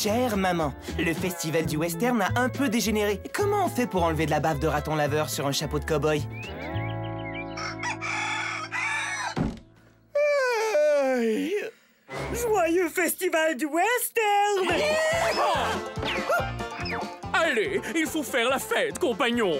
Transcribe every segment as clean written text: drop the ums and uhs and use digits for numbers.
Chère maman, le festival du western a un peu dégénéré. Comment on fait pour enlever de la bave de raton laveur sur un chapeau de cow-boy? Joyeux festival du western! Allez, il faut faire la fête, compagnon!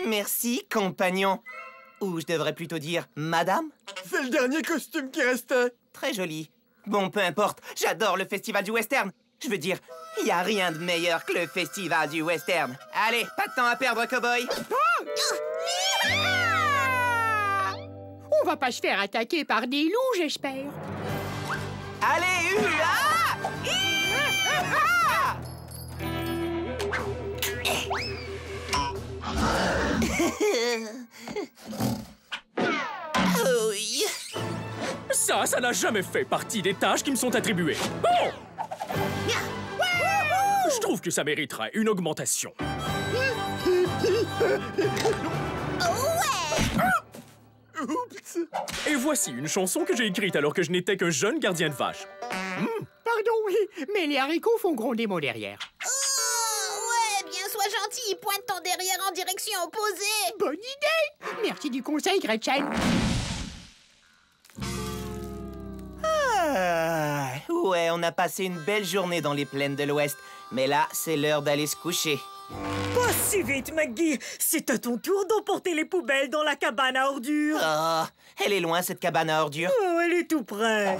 Merci, compagnon. Ou je devrais plutôt dire madame? C'est le dernier costume qui restait. Très joli. Bon, peu importe, j'adore le festival du western. Je veux dire, il n'y a rien de meilleur que le festival du western. Allez, pas de temps à perdre, cow-boy. On va pas se faire attaquer par des loups, j'espère. Allez, hua! Oui. Ça n'a jamais fait partie des tâches qui me sont attribuées. Oh! Je trouve que ça mériterait une augmentation. Oups. Et voici une chanson que j'ai écrite alors que je n'étais qu'un jeune gardien de vache. Pardon, oui, mais les haricots font gronder mon derrière. Ouais, bien, sois gentil, pointe ton derrière en direction opposée. Bonne idée! Merci du conseil, Gretchen. Ouais, on a passé une belle journée dans les plaines de l'Ouest. Mais là, c'est l'heure d'aller se coucher. Pas si vite, McGee! C'est à ton tour d'emporter les poubelles dans la cabane à ordures. Oh, elle est loin, cette cabane à ordures. Oh, elle est tout près.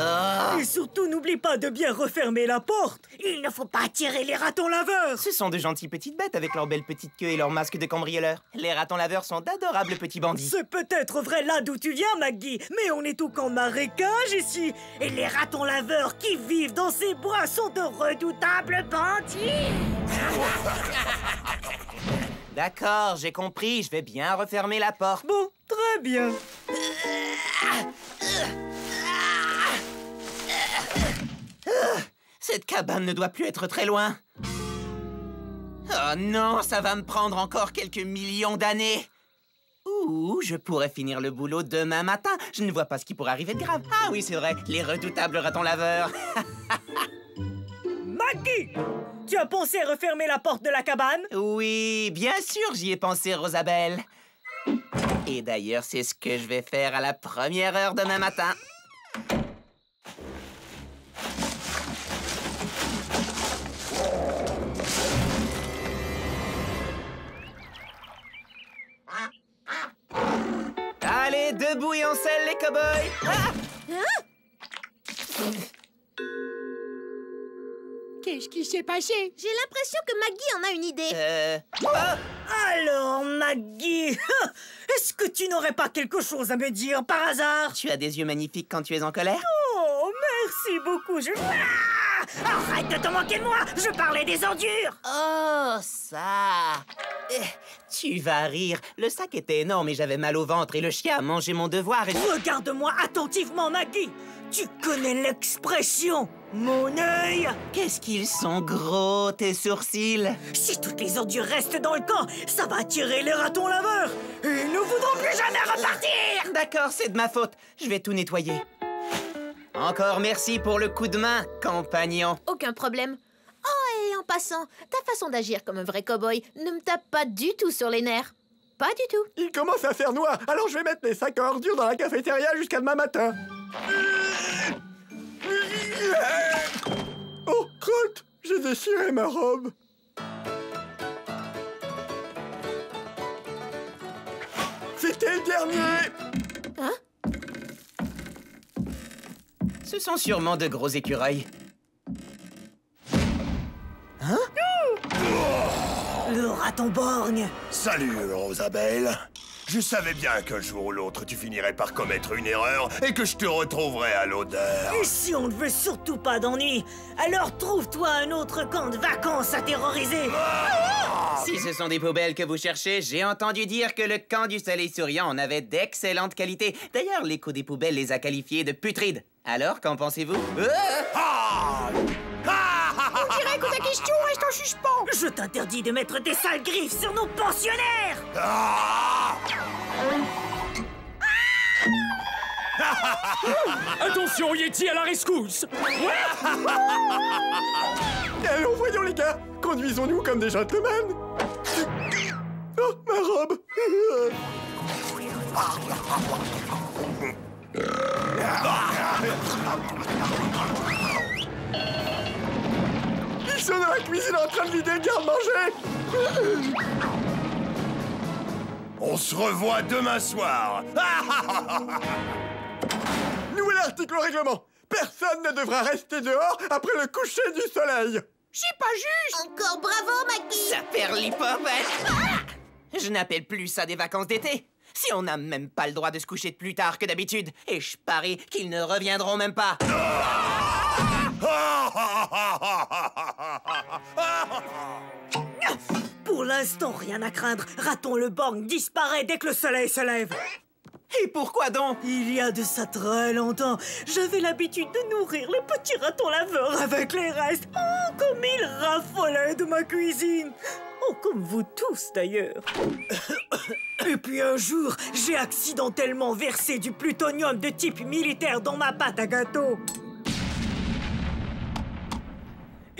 Oh, Et surtout, n'oublie pas de bien refermer la porte. Il ne faut pas attirer les ratons laveurs. ce sont de gentilles petites bêtes avec leurs belles petites queues et leurs masques de cambrioleurs. Les ratons laveurs sont d'adorables petits bandits. C'est peut-être vrai là d'où tu viens, McGee, mais on est au camp marécage ici. Et les ratons laveurs qui vivent dans ces bois sont de redoutables bandits. D'accord, j'ai compris, je vais bien refermer la porte. Bon, très bien. Cette cabane ne doit plus être très loin. Oh non, ça va me prendre encore quelques millions d'années. Ou je pourrais finir le boulot demain matin. Je ne vois pas ce qui pourrait arriver de grave. Ah oui, c'est vrai, les redoutables ratons laveurs. McGee, tu as pensé à refermer la porte de la cabane? Oui, bien sûr, j'y ai pensé, Rosabelle. Et d'ailleurs, c'est ce que je vais faire à la première heure demain matin. Allez, debout et en selle, les cow-boys! Ah! Qu'est-ce qui s'est passé? J'ai l'impression que Maggie en a une idée. Alors, McGee, est-ce que tu n'aurais pas quelque chose à me dire par hasard? Tu as des yeux magnifiques quand tu es en colère? Oh, merci beaucoup, Arrête de te moquer de moi! Je parlais des ordures! Oh, ça! Tu vas rire. Le sac était énorme et j'avais mal au ventre et le chien a mangé mon devoir et... Regarde-moi attentivement, McGee! Tu connais l'expression « mon œil ». Qu'est-ce qu'ils sont gros, tes sourcils! Si toutes les ordures restent dans le camp, ça va attirer les ratons laveurs. Et ils ne voudront plus jamais repartir! D'accord, c'est de ma faute. Je vais tout nettoyer. Encore merci pour le coup de main, compagnon. Aucun problème. Oh, et en passant, ta façon d'agir comme un vrai cow-boy ne me tape pas du tout sur les nerfs. Pas du tout. Il commence à faire noir, alors je vais mettre les sacs à ordures dans la cafétéria jusqu'à demain matin. Oh, crotte! J'ai déchiré ma robe. C'était le dernier! Hein? Ce sont sûrement de gros écureuils. Le raton borgne. Salut, Rosabelle. Je savais bien qu'un jour ou l'autre, tu finirais par commettre une erreur et que je te retrouverais à l'odeur. Ici, on ne veut surtout pas d'ennui. Alors trouve-toi un autre camp de vacances à terroriser. Si ce sont des poubelles que vous cherchez, j'ai entendu dire que le camp du soleil souriant en avait d'excellente qualité. D'ailleurs, l'écho des poubelles les a qualifiés de putrides. Alors, qu'en pensez-vous? On dirait que ta question reste en suspens. Je t'interdis de mettre des sales griffes sur nos pensionnaires. Attention, Yeti à la rescousse! Allons, voyons les gars, conduisons-nous comme des gentlemen. Oh, ma robe. Ils sont dans la cuisine en train de vider le garde-manger. On se revoit demain soir. Nouvel article au règlement. Personne ne devra rester dehors après le coucher du soleil. C'est pas juste. Encore bravo, Maggie. Ça perd l'hypopète. Je n'appelle plus ça des vacances d'été. Si on n'a même pas le droit de se coucher plus tard que d'habitude. Et je parie qu'ils ne reviendront même pas. Pour l'instant, rien à craindre. Raton le borgne disparaît dès que le soleil se lève. Et pourquoi donc? Il y a de ça très longtemps, j'avais l'habitude de nourrir le petit raton laveur avec les restes. Oh, comme il raffolait de ma cuisine. Oh, comme vous tous d'ailleurs. Et puis un jour, j'ai accidentellement versé du plutonium de type militaire dans ma pâte à gâteau.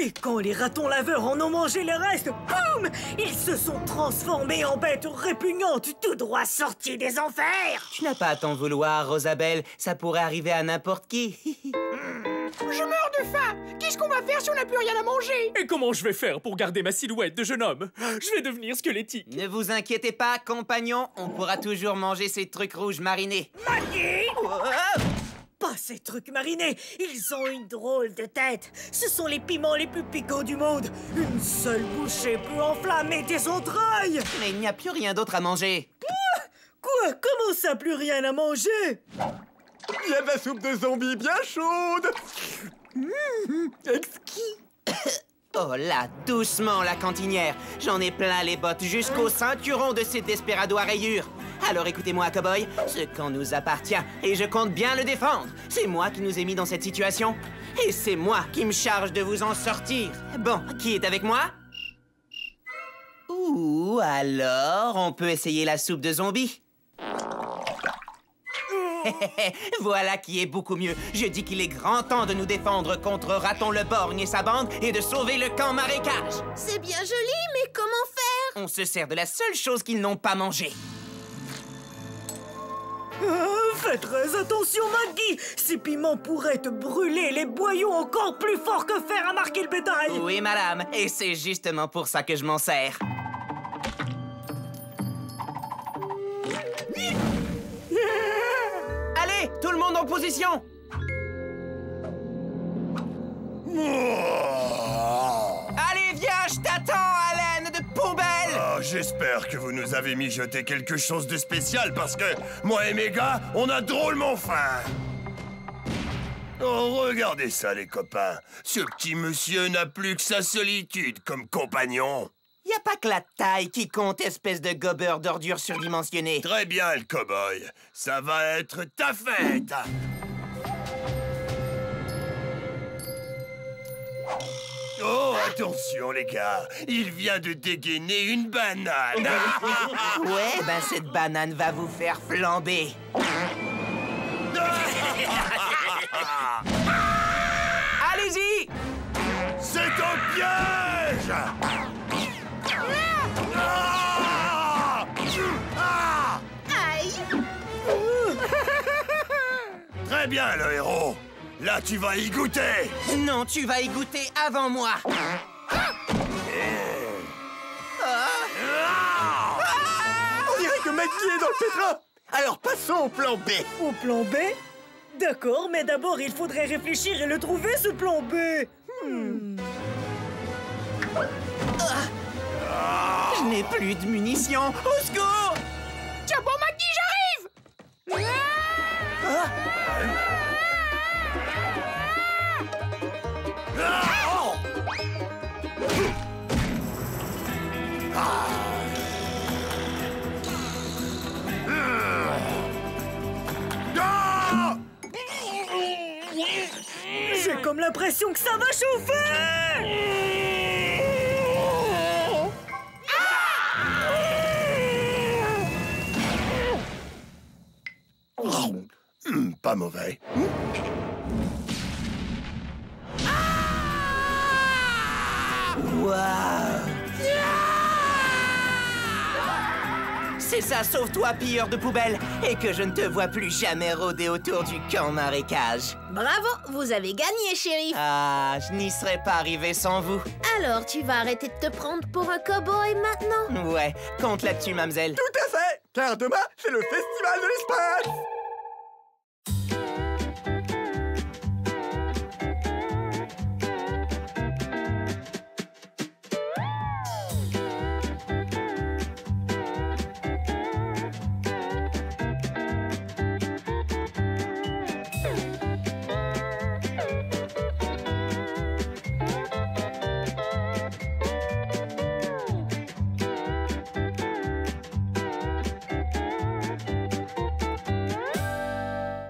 Et quand les ratons laveurs en ont mangé les restes, boum! Ils se sont transformés en bêtes répugnantes, tout droit sorties des enfers! Tu n'as pas à t'en vouloir, Rosabelle. Ça pourrait arriver à n'importe qui. Je meurs de faim. Qu'est-ce qu'on va faire si on n'a plus rien à manger? Et comment je vais faire pour garder ma silhouette de jeune homme? Je vais devenir squelettique. Ne vous inquiétez pas, compagnon. On pourra toujours manger ces trucs rouges marinés. Maggie! Oh! Pas ces trucs marinés, ils ont une drôle de tête. Ce sont les piments les plus piquants du monde. Une seule bouchée peut enflammer tes entrailles. Mais il n'y a plus rien d'autre à manger. Quoi? Comment ça, plus rien à manger? Il y a de la soupe de zombies bien chaude. Exquis. Oh là, doucement, la cantinière. J'en ai plein les bottes jusqu'au ceinturon de ces desperados à rayures. Alors écoutez-moi, cow-boy, ce camp nous appartient et je compte bien le défendre. C'est moi qui nous ai mis dans cette situation et c'est moi qui me charge de vous en sortir. Bon, qui est avec moi? Ouh, alors, on peut essayer la soupe de zombies. Voilà qui est beaucoup mieux. Je dis qu'il est grand temps de nous défendre contre Raton le borgne et sa bande et de sauver le camp marécage. C'est bien joli, mais comment faire? On se sert de la seule chose qu'ils n'ont pas mangée. Faites très attention, Maggie. Ces piments pourraient te brûler les boyaux encore plus fort que fer à marquer le bétail. Oui, madame, et c'est justement pour ça que je m'en sers. Allez, tout le monde en position. Allez, viens, je t'attends, haleine de poubelle. Oh, j'espère que vous nous avez mijoté quelque chose de spécial parce que moi et mes gars, on a drôlement faim. Oh, regardez ça, les copains. Ce petit monsieur n'a plus que sa solitude comme compagnon. Y a pas que la taille qui compte, espèce de gobeur d'ordures surdimensionné. Très bien, le cow-boy. Ça va être ta fête. Oh, attention, les gars. Il vient de dégainer une banane. Ouais, ben cette banane va vous faire flamber. Allez-y! C'est un piège! Aïe! Très bien, le héros. Là, tu vas y goûter. Non, tu vas y goûter avant moi. On dirait que Maggie est dans le pétrin. Alors passons au plan B. Au plan B? D'accord, mais d'abord il faudrait réfléchir et le trouver, ce plan B. Je n'ai plus de munitions. Au secours! Tiens bon, Maggie, j'arrive! J'ai comme l'impression que ça va chauffer. pas mauvais. Waouh! C'est ça, sauve-toi, pilleur de poubelle, et que je ne te vois plus jamais rôder autour du camp marécage. Bravo, vous avez gagné, shérif. Ah, je n'y serais pas arrivé sans vous. Alors, tu vas arrêter de te prendre pour un cow-boy maintenant? Ouais, compte là-dessus, mademoiselle. Tout à fait, car demain, c'est le festival de l'espace.